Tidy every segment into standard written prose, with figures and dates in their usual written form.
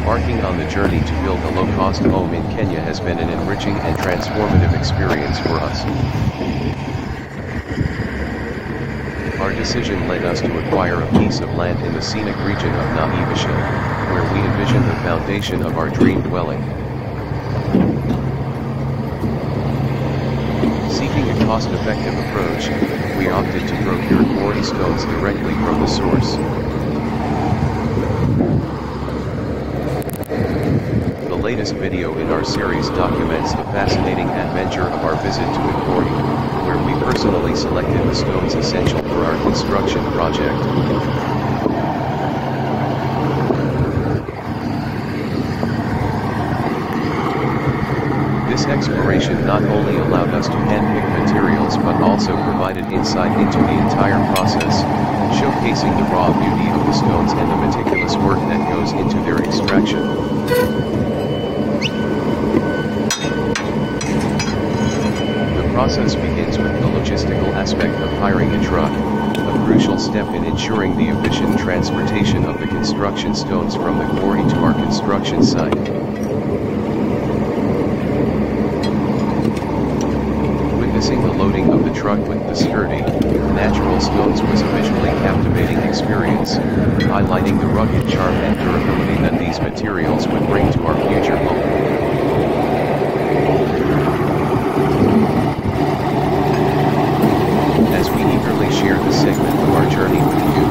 Embarking on the journey to build a low-cost home in Kenya has been an enriching and transformative experience for us. Our decision led us to acquire a piece of land in the scenic region of Naivasha, where we envision the foundation of our dream dwelling. Seeking a cost-effective approach, we opted to procure quarry stones directly from the source. The latest video in our series documents the fascinating adventure of our visit to the quarry, where we personally selected the stones essential for our construction project. This exploration not only allowed us to handpick materials but also provided insight into the entire process, showcasing the raw beauty of the stones and the meticulous work that goes into their extraction. The process begins with the logistical aspect of hiring a truck, a crucial step in ensuring the efficient transportation of the construction stones from the quarry to our construction site. Witnessing the loading of the truck with the sturdy, natural stones was a visually captivating experience, highlighting the rugged charm and durability that these materials would bring to our future home. As we eagerly share this segment of our journey with you,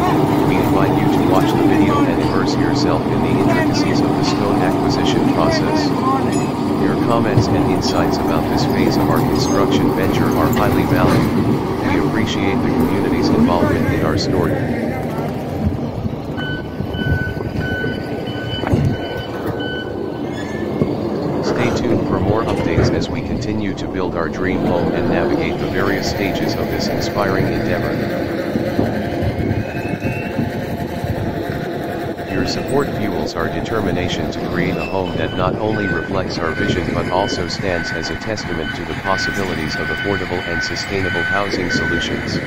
we invite you to watch the video and immerse yourself in the intricacies of the stone acquisition process. Your comments and insights about this phase of our construction venture are highly valued. We appreciate the community's involvement in our story. Stay tuned for more updates as we continue to build our dream home and navigate the various stages of this inspiring endeavor. Your support fuels our determination to create a home that not only reflects our vision but also stands as a testament to the possibilities of affordable and sustainable housing solutions.